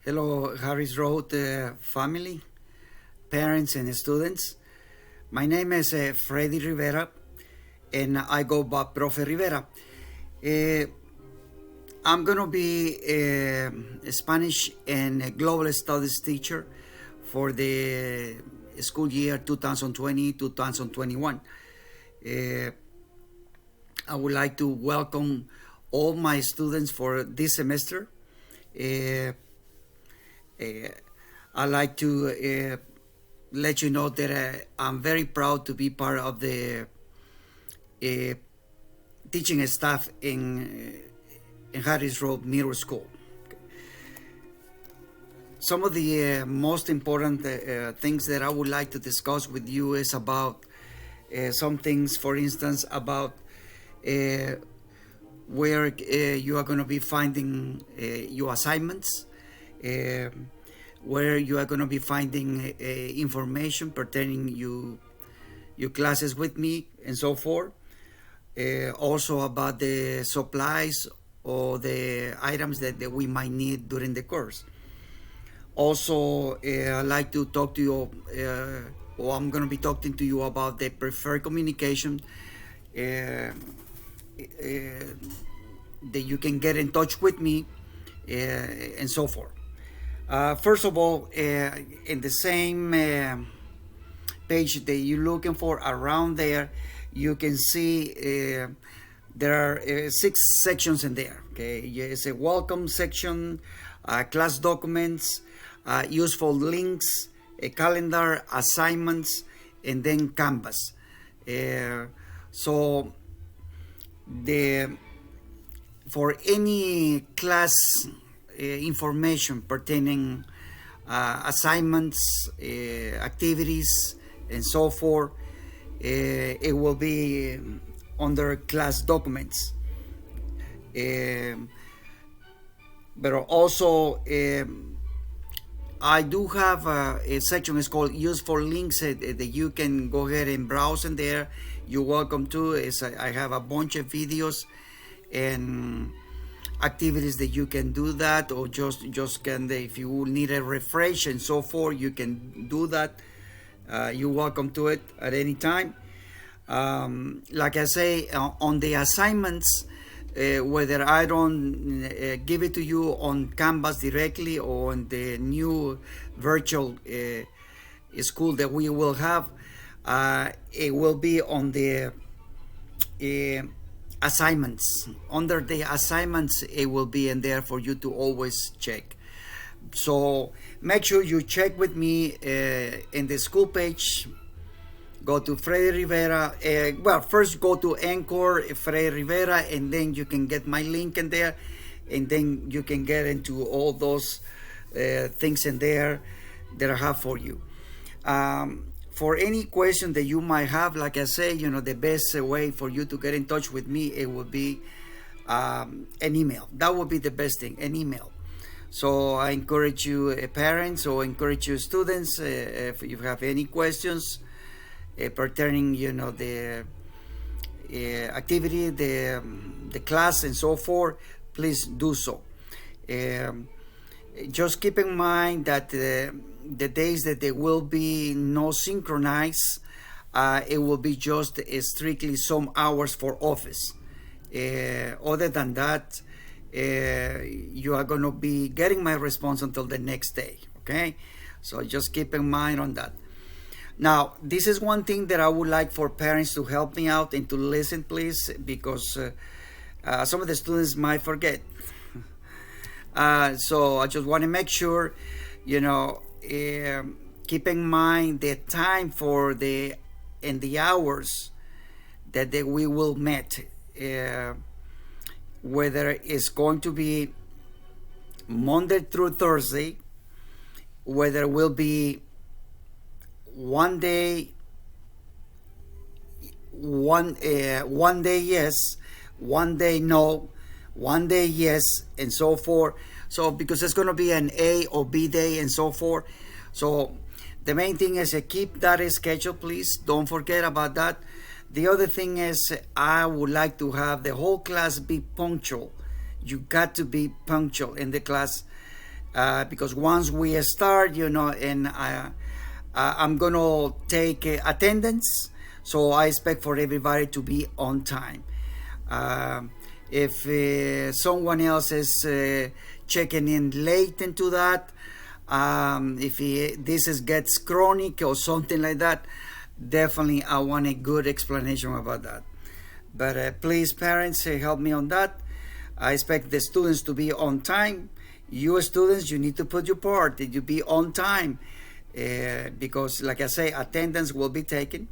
Hello, Harris Road family, parents, and students. My name is FRivera, and I go by Profe Rivera. I'm going to be a Spanish and Global Studies teacher for the school year 2020-2021. I would like to welcome all my students for this semester. I'd like to let you know that I'm very proud to be part of the teaching staff in Harris Road Middle School. Some of the most important things that I would like to discuss with you is about some things, for instance, about where you are going to be finding your assignments, where you are going to be finding information pertaining your classes with me and so forth. Also about the supplies or the items that we might need during the course. Also, I'd like to talk to you, or I'm going to be talking to you about the preferred communication that you can get in touch with me and so forth. First of all, in the same page that you're looking for, around there, you can see there are 6 sections in there. Okay, it's a welcome section, class documents, useful links, a calendar, assignments, and then Canvas. So for any class information pertaining assignments, activities, and so forth, it will be under class documents. But also I do have a section is called useful links that you can go ahead and browse in there. You're welcome to. I have a bunch of videos and activities that you can do that, or just can, if you need a refresh and so forth, you can do that. You're welcome to it at any time. Like I say, on the assignments, whether I don't give it to you on Canvas directly or on the new virtual school that we will have, it will be on the assignments. Under the assignments, it will be in there for you to always check. So make sure you check with me in the school page. Go to FRivera. Well, first go to Anchor, FRivera, and then you can get my link in there, and then you can get into all those things in there that I have for you. For any question that you might have, like I say, the best way for you to get in touch with me, it would be an email. That would be the best thing, an email. So I encourage you, parents, or encourage you, students, if you have any questions pertaining, the activity, the class, and so forth, please do so. Just keep in mind that the days that there will be no synchronize, it will be just strictly some hours for office. Other than that, you are going to be getting my response until the next day. Okay, so just keep in mind on that. Now, this is one thing that I would like for parents to help me out and to listen, please, because some of the students might forget. So I just want to make sure, keep in mind the time for the hours that we will meet, whether it's going to be Monday through Thursday, whether it will be one day yes, one day no, one day yes, and so forth. So because it's going to be an A or B day and so forth. So the main thing is keep that schedule, please. Don't forget about that. The other thing is I would like to have the whole class be punctual. You got to be punctual in the class. because once we start, and I'm gonna take attendance, so I expect for everybody to be on time. If someone else is checking in late into that, if this gets chronic or something like that, definitely I want a good explanation about that. But please, parents, help me on that. I expect the students to be on time. You students, you need to put your part, that you be on time, because like I say, attendance will be taken.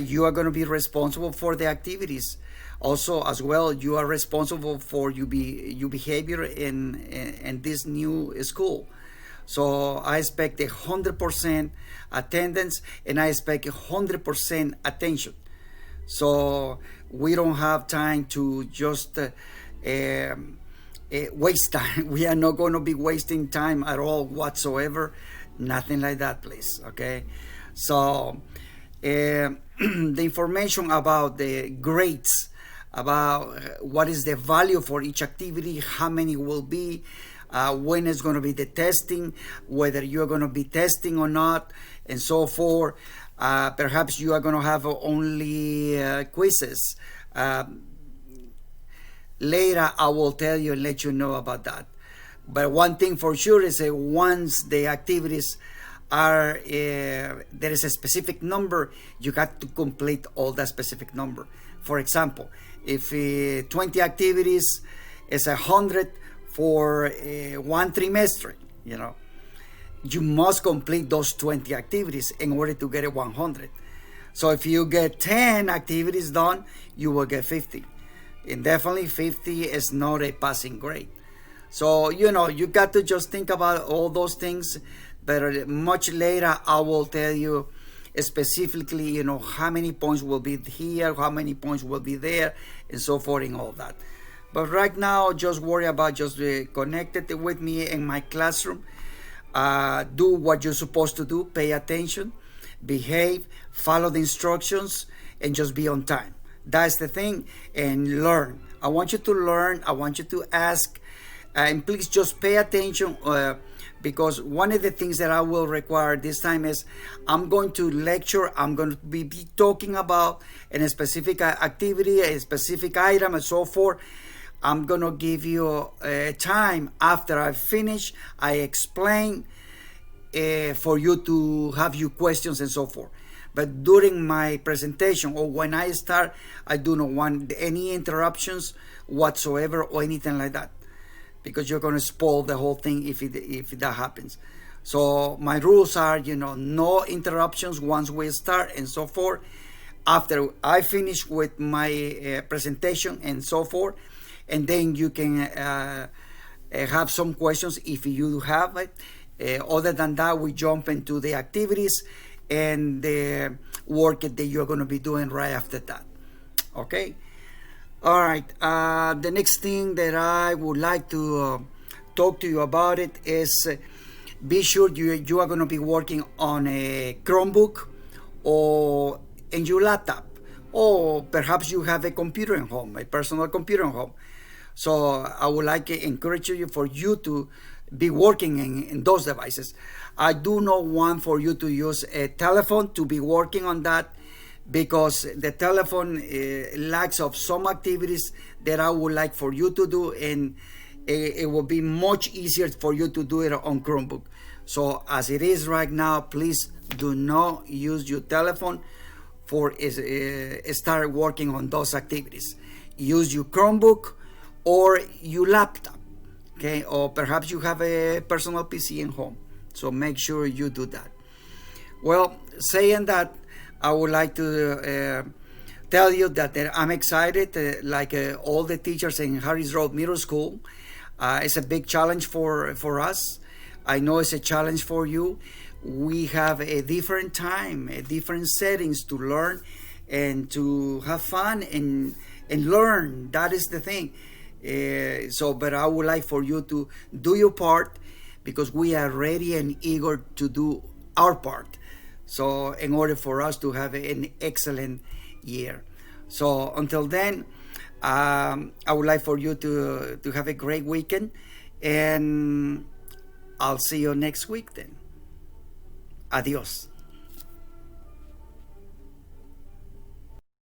You are going to be responsible for the activities. Also, as well, you are responsible for your behavior in this new school. So I expect 100% attendance, and I expect 100% attention. So we don't have time to just waste time. We are not going to be wasting time at all whatsoever. Nothing like that, please. Okay. So the information about the grades, about what is the value for each activity, how many will be, when is going to be the testing, whether you're going to be testing or not, and so forth. Perhaps you are going to have only quizzes. Later, I will tell you and let you know about that. But one thing for sure is that once the activities are, there is a specific number, you got to complete all that specific number. For example, if 20 activities is 100 for one trimester, you must complete those 20 activities in order to get a 100. So if you get 10 activities done, you will get 50. And definitely 50 is not a passing grade. So, you got to just think about all those things. But much later, I will tell you specifically, how many points will be here, how many points will be there, and so forth, and all that. But right now, just worry about just connected with me in my classroom. Do what you're supposed to do. Pay attention, behave, follow the instructions, and just be on time. That's the thing. And learn. I want you to learn. I want you to ask. And please just pay attention, because one of the things that I will require this time is I'm going to lecture. I'm going to be talking about a specific activity, a specific item, and so forth. I'm going to give you time after I finish. I explain for you to have your questions and so forth. But during my presentation or when I start, I do not want any interruptions whatsoever or anything like that, because you're going to spoil the whole thing if that happens. So my rules are, no interruptions once we start and so forth. After I finish with my presentation and so forth, and then you can have some questions if you have it. Other than that, we jump into the activities and the work that you're going to be doing right after that. Okay. All right. The next thing that I would like to talk to you about it is be sure you are going to be working on a Chromebook or in your laptop, or perhaps you have a computer at home, a personal computer at home. So I would like to encourage you for you to be working in those devices. I do not want for you to use a telephone to be working on that, because the telephone lacks of some activities that I would like for you to do, and it will be much easier for you to do it on Chromebook. So as it is right now, please do not use your telephone for start working on those activities. Use your Chromebook or your laptop, okay? Or perhaps you have a personal PC at home. So make sure you do that. Well, saying that, I would like to tell you that I'm excited, like all the teachers in Harris Road Middle School. It's a big challenge for us. I know it's a challenge for you. We have a different time, different settings to learn and to have fun and learn. That is the thing. But I would like for you to do your part, because we are ready and eager to do our part. So in order for us to have an excellent year. So until then, I would like for you to have a great weekend, and I'll see you next week then. Adios.